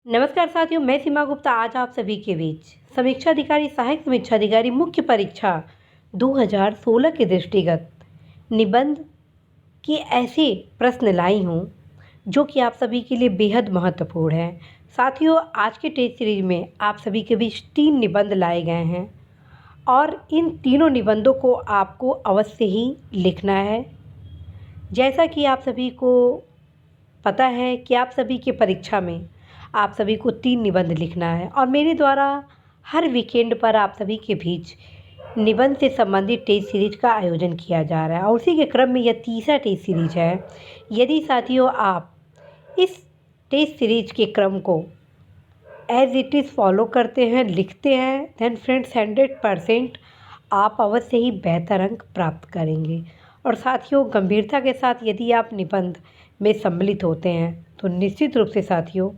नमस्कार साथियों, मैं सीमा गुप्ता आज आप सभी के बीच समीक्षा अधिकारी सहायक समीक्षा अधिकारी मुख्य परीक्षा 2016 के दृष्टिगत निबंध के ऐसे प्रश्न लाई हूँ जो कि आप सभी के लिए बेहद महत्वपूर्ण है। साथियों, आज के टेस्ट सीरीज में आप सभी के बीच 3 निबंध लाए गए हैं और इन तीनों निबंधों को आपको अवश्य ही लिखना है। जैसा कि आप सभी को पता है कि आप सभी की परीक्षा में आप सभी को 3 निबंध लिखना है और मेरे द्वारा हर वीकेंड पर आप सभी के बीच निबंध से संबंधित टेस्ट सीरीज का आयोजन किया जा रहा है और उसी के क्रम में यह तीसरा टेस्ट सीरीज है। यदि साथियों आप इस टेस्ट सीरीज के क्रम को एज इट इज़ फॉलो करते हैं, लिखते हैं, देन फ्रेंड्स 100% आप अवश्य ही बेहतर अंक प्राप्त करेंगे। और साथियों, गंभीरता के साथ यदि आप निबंध में सम्मिलित होते हैं तो निश्चित रूप से साथियों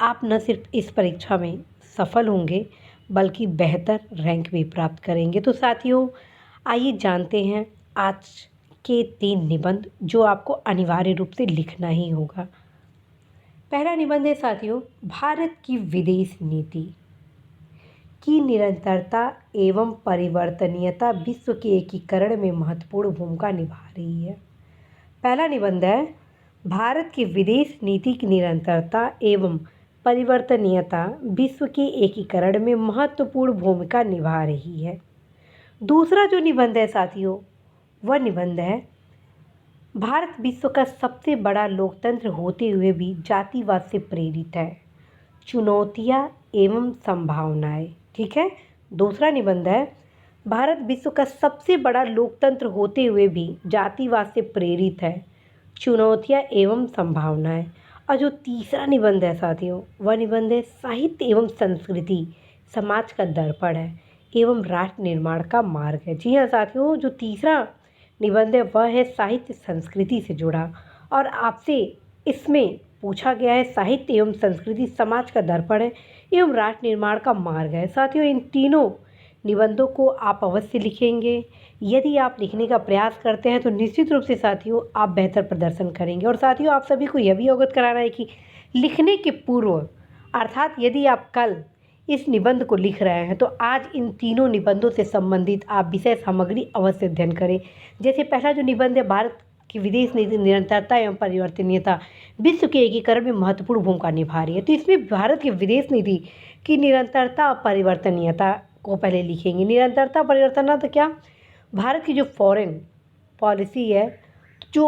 आप न सिर्फ इस परीक्षा में सफल होंगे बल्कि बेहतर रैंक भी प्राप्त करेंगे। तो साथियों, आइए जानते हैं आज के 3 निबंध जो आपको अनिवार्य रूप से लिखना ही होगा। पहला निबंध है साथियों, भारत की विदेश नीति की निरंतरता एवं परिवर्तनीयता विश्व के एकीकरण में महत्वपूर्ण भूमिका निभा रही है। पहला निबंध है, भारत की विदेश नीति की निरंतरता एवं परिवर्तनीयता विश्व के एकीकरण में महत्वपूर्ण भूमिका निभा रही है। दूसरा जो निबंध है साथियों, वह निबंध है, भारत विश्व का सबसे बड़ा लोकतंत्र होते हुए भी जातिवाद से प्रेरित है, चुनौतियाँ एवं संभावनाएं। ठीक है। दूसरा निबंध है, भारत विश्व का सबसे बड़ा लोकतंत्र होते हुए भी जातिवाद से प्रेरित है, चुनौतियाँ एवं संभावनाएं। और जो तीसरा निबंध है साथियों, वह निबंध है, साहित्य एवं संस्कृति समाज का दर्पण है एवं राष्ट्र निर्माण का मार्ग है। जी हाँ साथियों, जो तीसरा निबंध है वह है साहित्य संस्कृति से जुड़ा और आपसे इसमें पूछा गया है साहित्य एवं संस्कृति समाज का दर्पण है एवं राष्ट्र निर्माण का मार्ग है। साथियों, इन तीनों निबंधों को आप अवश्य लिखेंगे। यदि आप लिखने का प्रयास करते हैं तो निश्चित रूप से साथियों आप बेहतर प्रदर्शन करेंगे। और साथियों, आप सभी को यह भी अवगत कराना है कि लिखने के पूर्व अर्थात यदि आप कल इस निबंध को लिख रहे हैं तो आज इन तीनों निबंधों से संबंधित आप विषय सामग्री अवश्य अध्ययन करें। जैसे पहला जो निबंध है, भारत की विदेश नीति निरंतरता एवं परिवर्तनीयता विश्व के एकीकरण में महत्वपूर्ण भूमिका निभा रही है, तो इसमें भारत की विदेश नीति की निरंतरता और परिवर्तनीयता को पहले लिखेंगे। निरंतरता परिवर्तन तो क्या, भारत की जो फॉरेन पॉलिसी है जो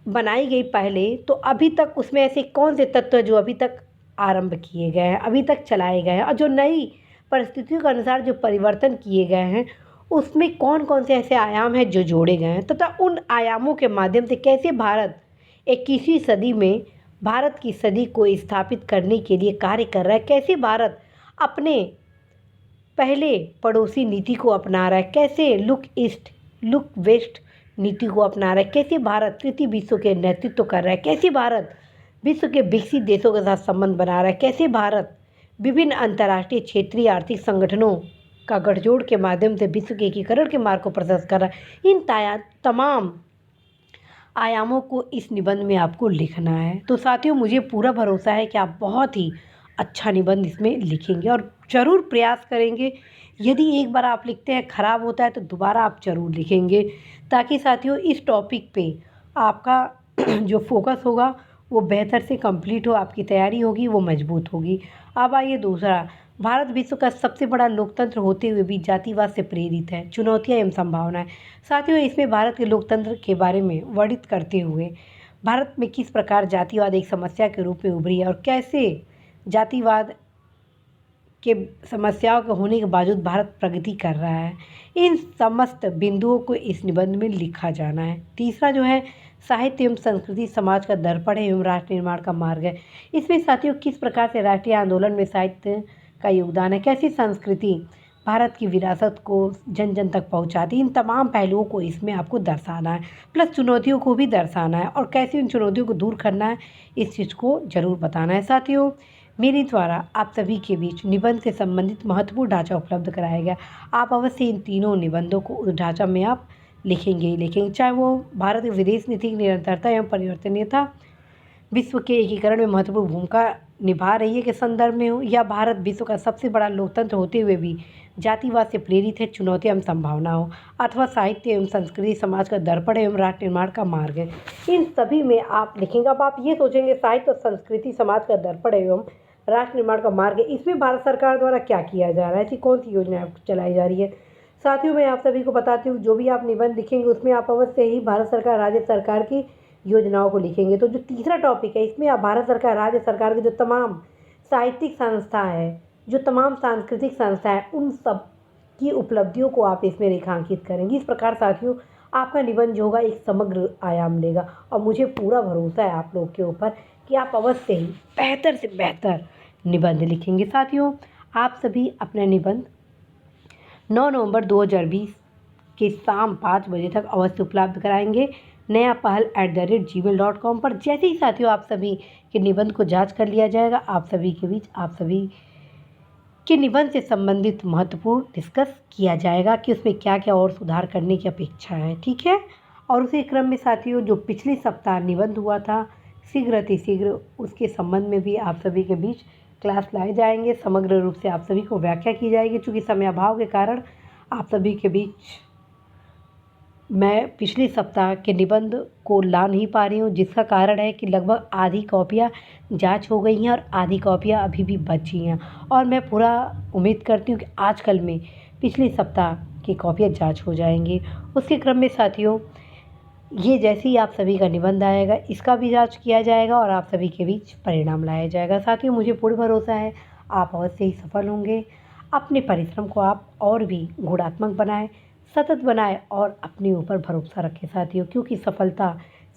बनाई गई पहले, तो अभी तक उसमें ऐसे कौन से तत्व जो अभी तक आरंभ किए गए हैं, अभी तक चलाए गए हैं, और जो नई परिस्थितियों के अनुसार जो परिवर्तन किए गए हैं उसमें कौन कौन से ऐसे आयाम हैं जो जोड़े गए हैं, तथा उन आयामों के माध्यम से कैसे भारत 21वीं सदी में भारत की सदी को स्थापित करने के लिए कार्य कर रहा है, कैसे भारत अपने पहले पड़ोसी नीति को अपना रहा है, कैसे लुक ईस्ट लुक वेस्ट नीति को अपना रहा है, कैसे भारत तृतीय विश्व के नेतृत्व कर रहा है, कैसे भारत विश्व के विकसित देशों के साथ संबंध बना रहा है, कैसे भारत विभिन्न अंतर्राष्ट्रीय क्षेत्रीय आर्थिक संगठनों का गठजोड़ के माध्यम से विश्व के एकीकरण के मार्ग को प्रशस्त कर रहा है। इन तमाम आयामों को इस निबंध में आपको लिखना है। तो साथियों, मुझे पूरा भरोसा है कि आप बहुत ही अच्छा निबंध इसमें लिखेंगे और ज़रूर प्रयास करेंगे। यदि एक बार आप लिखते हैं खराब होता है तो दोबारा आप ज़रूर लिखेंगे, ताकि साथियों इस टॉपिक पे आपका जो फोकस होगा वो बेहतर से कंप्लीट हो, आपकी तैयारी होगी वो मजबूत होगी। अब आइए दूसरा, भारत विश्व का सबसे बड़ा लोकतंत्र होते हुए भी जातिवाद से प्रेरित है, चुनौतियाँ एवं संभावनाएं। साथियों, इसमें भारत के लोकतंत्र के बारे में वर्णित करते हुए भारत में किस प्रकार जातिवाद एक समस्या के रूप में उभरी है और कैसे जातिवाद के समस्याओं के होने के बावजूद भारत प्रगति कर रहा है, इन समस्त बिंदुओं को इस निबंध में लिखा जाना है। तीसरा जो है, साहित्य एवं संस्कृति समाज का दर्पण है एवं राष्ट्र निर्माण का मार्ग है। इसमें साथियों किस प्रकार से राष्ट्रीय आंदोलन में साहित्य का योगदान है, कैसी संस्कृति भारत की विरासत को जन जन तक पहुंचाती, इन तमाम पहलुओं को इसमें आपको दर्शाना है, प्लस चुनौतियों को भी दर्शाना है और कैसे इन चुनौतियों को दूर करना है इस चीज़ को ज़रूर बताना है। साथियों, मेरे द्वारा आप सभी के बीच निबंध से संबंधित महत्वपूर्ण ढांचा उपलब्ध कराया गया। आप अवश्य इन तीनों निबंधों को उस ढांचा में आप लिखेंगे ही लिखेंगे, चाहे वो भारत की विदेश नीति की निरंतरता एवं परिवर्तनीयता विश्व के एकीकरण में महत्वपूर्ण भूमिका निभा रही है के संदर्भ में हो, या भारत विश्व का सबसे बड़ा लोकतंत्र होते हुए भी जातिवाद से प्रेरित है, चुनौती एवं संभावना हो, अथवा साहित्य एवं संस्कृति समाज का दर्पण एवं राष्ट्र निर्माण का मार्ग है। इन सभी में आप लिखेंगे। अब आप ये सोचेंगे साहित्य और संस्कृति समाज का दर्पण एवं राष्ट्र निर्माण का मार्ग है, इसमें भारत सरकार द्वारा क्या किया जा रहा है, ऐसी कौन सी योजना चलाई जा रही है। साथियों, मैं आप सभी को बताती हूँ, जो भी आप निबंध लिखेंगे उसमें आप अवश्य ही भारत सरकार, राज्य सरकार की योजनाओं को लिखेंगे। तो जो तीसरा टॉपिक है, इसमें आप भारत सरकार, राज्य सरकार की जो तमाम साहित्यिक संस्था है, जो तमाम सांस्कृतिक संस्था है, उन सब की उपलब्धियों को आप इसमें रेखांकित करेंगे। इस प्रकार साथियों, आपका निबंध जो होगा एक समग्र आयाम लेगा, और मुझे पूरा भरोसा है आप लोग के ऊपर कि आप अवश्य ही बेहतर से बेहतर निबंध लिखेंगे। साथियों, आप सभी अपना निबंध 9 नवंबर 2020 के शाम 5 बजे तक अवश्य उपलब्ध कराएंगे नया पहल @gmail.com पर। जैसे ही साथियों आप सभी के निबंध को जांच कर लिया जाएगा, आप सभी के बीच आप सभी के निबंध से संबंधित महत्वपूर्ण डिस्कस किया जाएगा कि उसमें क्या क्या और सुधार करने की अपेक्षा है, ठीक है। और उसी क्रम में साथियों, जो पिछले सप्ताह निबंध हुआ था शीघ्र अतिशीघ्र, उसके संबंध में भी आप सभी के बीच क्लास लाए जाएंगे। समग्र रूप से आप सभी को व्याख्या की जाएगी। चूँकि समय अभाव के कारण आप सभी के बीच मैं पिछले सप्ताह के निबंध को ला नहीं पा रही हूँ, जिसका कारण है कि लगभग आधी कॉपियाँ जांच हो गई हैं और आधी कॉपियाँ अभी भी बची हैं। और मैं पूरा उम्मीद करती हूँ कि आजकल में पिछले सप्ताह की कॉपियाँ जांच हो जाएंगी। उसके क्रम में साथियों, ये जैसे ही आप सभी का निबंध आएगा, इसका भी जांच किया जाएगा और आप सभी के बीच परिणाम लाया जाएगा। साथियों, मुझे पूर्ण भरोसा है आप अवश्य ही सफल होंगे। अपने परिश्रम को आप और भी गुणात्मक बनाएं, सतत बनाएं और अपने ऊपर भरोसा रखें साथियों, क्योंकि सफलता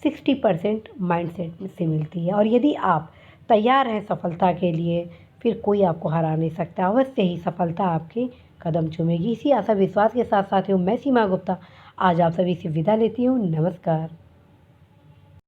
60% माइंडसेट से मिलती है। और यदि आप तैयार हैं सफलता के लिए, फिर कोई आपको हरा नहीं सकता। अवश्य ही सफलता आपके कदम चूमेगी। इसी आशा विश्वास के साथ साथियों, मैं सीमा गुप्ता आज आप सभी से विदा लेती हूँ। नमस्कार।